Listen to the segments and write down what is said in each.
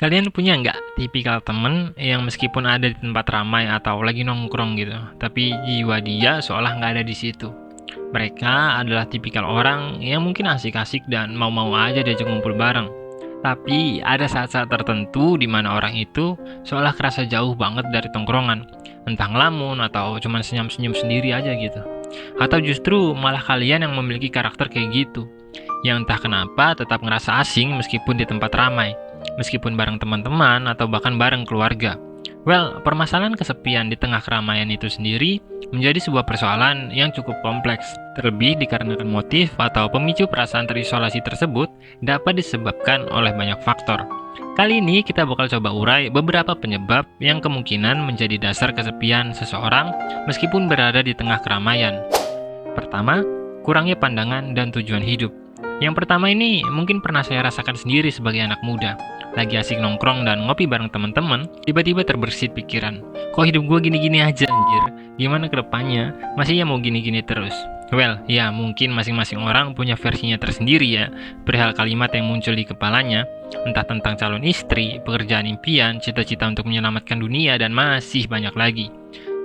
Kalian punya nggak tipikal temen yang meskipun ada di tempat ramai atau lagi nongkrong gitu, tapi jiwa dia seolah nggak ada di situ? Mereka adalah tipikal orang yang mungkin asik-asik dan mau-mau aja diajak ngumpul bareng. Tapi ada saat-saat tertentu di mana orang itu seolah kerasa jauh banget dari tongkrongan. Entah ngelamun atau cuma senyum-senyum sendiri aja gitu. Atau justru malah kalian yang memiliki karakter kayak gitu. Yang entah kenapa tetap ngerasa asing meskipun di tempat ramai. Meskipun bareng teman-teman atau bahkan bareng keluarga. Well, permasalahan kesepian di tengah keramaian itu sendiri menjadi sebuah persoalan yang cukup kompleks. Terlebih dikarenakan motif atau pemicu perasaan terisolasi tersebut dapat disebabkan oleh banyak faktor. Kali ini kita bakal coba urai beberapa penyebab yang kemungkinan menjadi dasar kesepian seseorang meskipun berada di tengah keramaian. Pertama, kurangnya pandangan dan tujuan hidup. Yang pertama ini mungkin pernah saya rasakan sendiri sebagai anak muda. Lagi asik nongkrong dan ngopi bareng teman-teman, tiba-tiba terbersit pikiran. Kok hidup gue gini-gini aja anjir? Gimana ke depannya? Masih ya mau gini-gini terus? Well, ya mungkin masing-masing orang punya versinya tersendiri ya, perihal kalimat yang muncul di kepalanya, entah tentang calon istri, pekerjaan impian, cita-cita untuk menyelamatkan dunia, dan masih banyak lagi.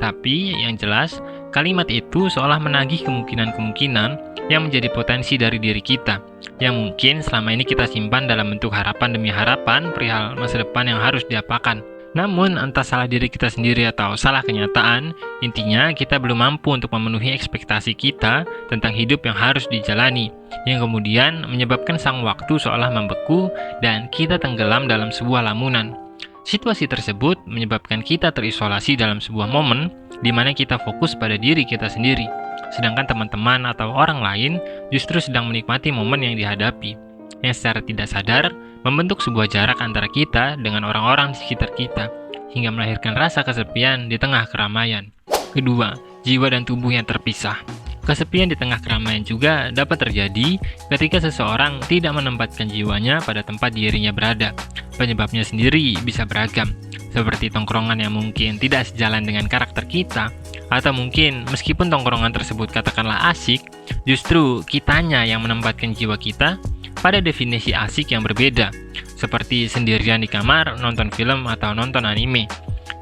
Tapi yang jelas, kalimat itu seolah menagih kemungkinan-kemungkinan yang menjadi potensi dari diri kita, yang mungkin selama ini kita simpan dalam bentuk harapan demi harapan perihal masa depan yang harus diapakan. Namun, entah salah diri kita sendiri atau salah kenyataan, intinya kita belum mampu untuk memenuhi ekspektasi kita tentang hidup yang harus dijalani, yang kemudian menyebabkan sang waktu seolah membeku dan kita tenggelam dalam sebuah lamunan. Situasi tersebut menyebabkan kita terisolasi dalam sebuah momen di mana kita fokus pada diri kita sendiri, sedangkan teman-teman atau orang lain justru sedang menikmati momen yang dihadapi, yang secara tidak sadar membentuk sebuah jarak antara kita dengan orang-orang di sekitar kita, hingga melahirkan rasa kesepian di tengah keramaian. Kedua, jiwa dan tubuh yang terpisah. Kesepian di tengah keramaian juga dapat terjadi ketika seseorang tidak menempatkan jiwanya pada tempat dirinya berada. Penyebabnya sendiri bisa beragam, seperti tongkrongan yang mungkin tidak sejalan dengan karakter kita, atau mungkin meskipun tongkrongan tersebut katakanlah asik, justru kitanya yang menempatkan jiwa kita pada definisi asik yang berbeda, seperti sendirian di kamar, nonton film, atau nonton anime.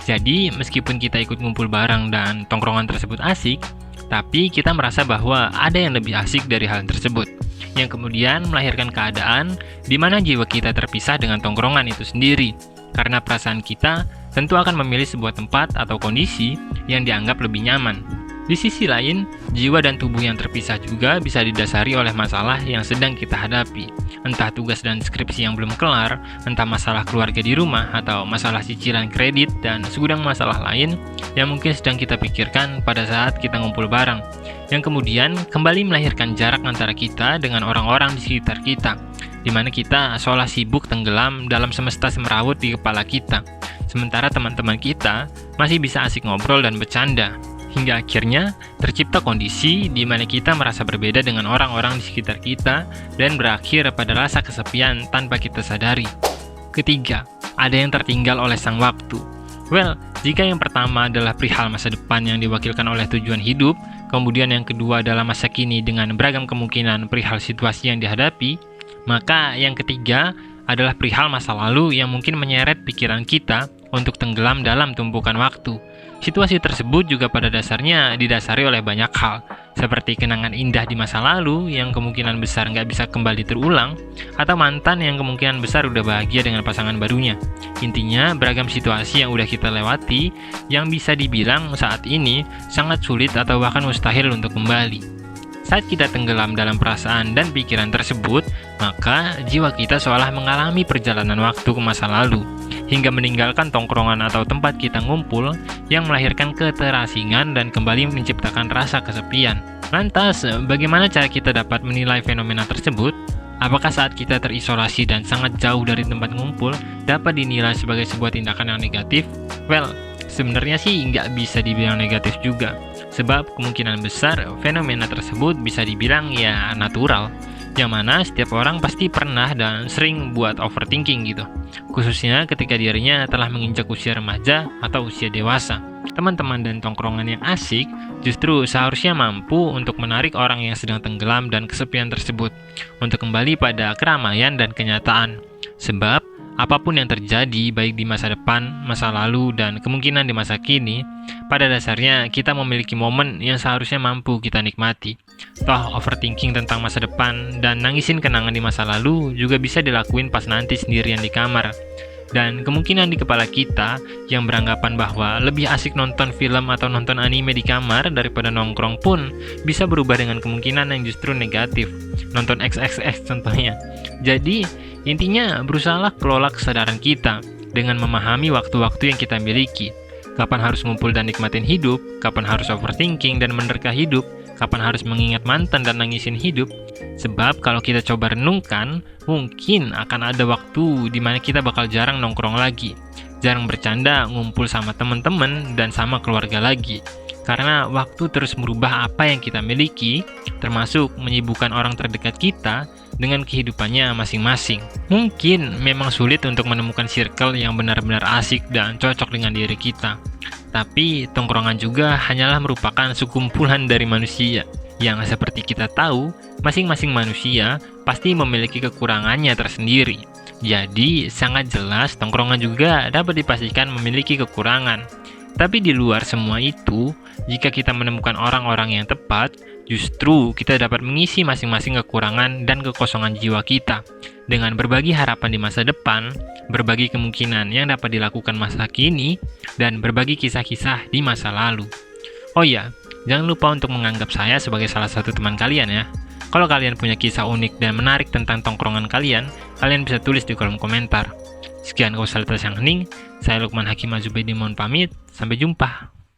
Jadi, meskipun kita ikut ngumpul bareng dan tongkrongan tersebut asik, tapi kita merasa bahwa ada yang lebih asik dari hal tersebut, yang kemudian melahirkan keadaan di mana jiwa kita terpisah dengan tongkrongan itu sendiri, karena perasaan kita tentu akan memilih sebuah tempat atau kondisi yang dianggap lebih nyaman. Di sisi lain, jiwa dan tubuh yang terpisah juga bisa didasari oleh masalah yang sedang kita hadapi. Entah tugas dan skripsi yang belum kelar, entah masalah keluarga di rumah, atau masalah cicilan kredit, dan segudang masalah lain yang mungkin sedang kita pikirkan pada saat kita ngumpul bareng, yang kemudian kembali melahirkan jarak antara kita dengan orang-orang di sekitar kita, di mana kita seolah sibuk tenggelam dalam semesta semerawut di kepala kita, sementara teman-teman kita masih bisa asik ngobrol dan bercanda. Hingga akhirnya tercipta kondisi di mana kita merasa berbeda dengan orang-orang di sekitar kita dan berakhir pada rasa kesepian tanpa kita sadari. Ketiga, ada yang tertinggal oleh sang waktu. Well, jika yang pertama adalah perihal masa depan yang diwakilkan oleh tujuan hidup, kemudian yang kedua adalah masa kini dengan beragam kemungkinan perihal situasi yang dihadapi, maka yang ketiga adalah perihal masa lalu yang mungkin menyeret pikiran kita untuk tenggelam dalam tumpukan waktu. Situasi tersebut juga pada dasarnya didasari oleh banyak hal, seperti kenangan indah di masa lalu yang kemungkinan besar nggak bisa kembali terulang, atau mantan yang kemungkinan besar udah bahagia dengan pasangan barunya. Intinya, beragam situasi yang udah kita lewati yang bisa dibilang saat ini sangat sulit atau bahkan mustahil untuk kembali. Saat kita tenggelam dalam perasaan dan pikiran tersebut, maka jiwa kita seolah mengalami perjalanan waktu ke masa lalu, hingga meninggalkan tongkrongan atau tempat kita ngumpul yang melahirkan keterasingan dan kembali menciptakan rasa kesepian. Lantas, bagaimana cara kita dapat menilai fenomena tersebut? Apakah saat kita terisolasi dan sangat jauh dari tempat ngumpul dapat dinilai sebagai sebuah tindakan yang negatif? Well, sebenarnya sih nggak bisa dibilang negatif juga, sebab kemungkinan besar fenomena tersebut bisa dibilang ya natural, yang mana setiap orang pasti pernah dan sering buat overthinking gitu, khususnya ketika dirinya telah menginjak usia remaja atau usia dewasa. Teman-teman dan tongkrongan yang asik justru seharusnya mampu untuk menarik orang yang sedang tenggelam dan kesepian tersebut untuk kembali pada keramaian dan kenyataan. Sebab Apapun yang terjadi, baik di masa depan, masa lalu, dan kemungkinan di masa kini, pada dasarnya kita memiliki momen yang seharusnya mampu kita nikmati. Toh, overthinking tentang masa depan dan nangisin kenangan di masa lalu juga bisa dilakuin pas nanti sendirian di kamar. Dan kemungkinan di kepala kita yang beranggapan bahwa lebih asik nonton film atau nonton anime di kamar daripada nongkrong pun bisa berubah dengan kemungkinan yang justru negatif. Nonton XXX contohnya. Jadi, intinya berusahalah kelola kesadaran kita dengan memahami waktu-waktu yang kita miliki. Kapan harus ngumpul dan nikmatin hidup, kapan harus overthinking dan menerka hidup, kapan harus mengingat mantan dan nangisin hidup. Sebab kalau kita coba renungkan, mungkin akan ada waktu di mana kita bakal jarang nongkrong lagi, jarang bercanda, ngumpul sama teman-teman dan sama keluarga lagi. Karena waktu terus merubah apa yang kita miliki, termasuk menyibukkan orang terdekat kita dengan kehidupannya masing-masing. Mungkin memang sulit untuk menemukan circle yang benar-benar asik dan cocok dengan diri kita. Tapi tongkrongan juga hanyalah merupakan sekumpulan dari manusia yang seperti kita tahu, masing-masing manusia pasti memiliki kekurangannya tersendiri. Jadi sangat jelas tongkrongan juga dapat dipastikan memiliki kekurangan. Tapi di luar semua itu, jika kita menemukan orang-orang yang tepat, justru kita dapat mengisi masing-masing kekurangan dan kekosongan jiwa kita dengan berbagi harapan di masa depan, berbagi kemungkinan yang dapat dilakukan masa kini, dan berbagi kisah-kisah di masa lalu. Oh iya, jangan lupa untuk menganggap saya sebagai salah satu teman kalian ya. Kalau kalian punya kisah unik dan menarik tentang tongkrongan kalian bisa tulis di kolom komentar. Sekian kausalitas yang hening, saya Lukman Hakim Azubaidi mohon pamit, sampai jumpa.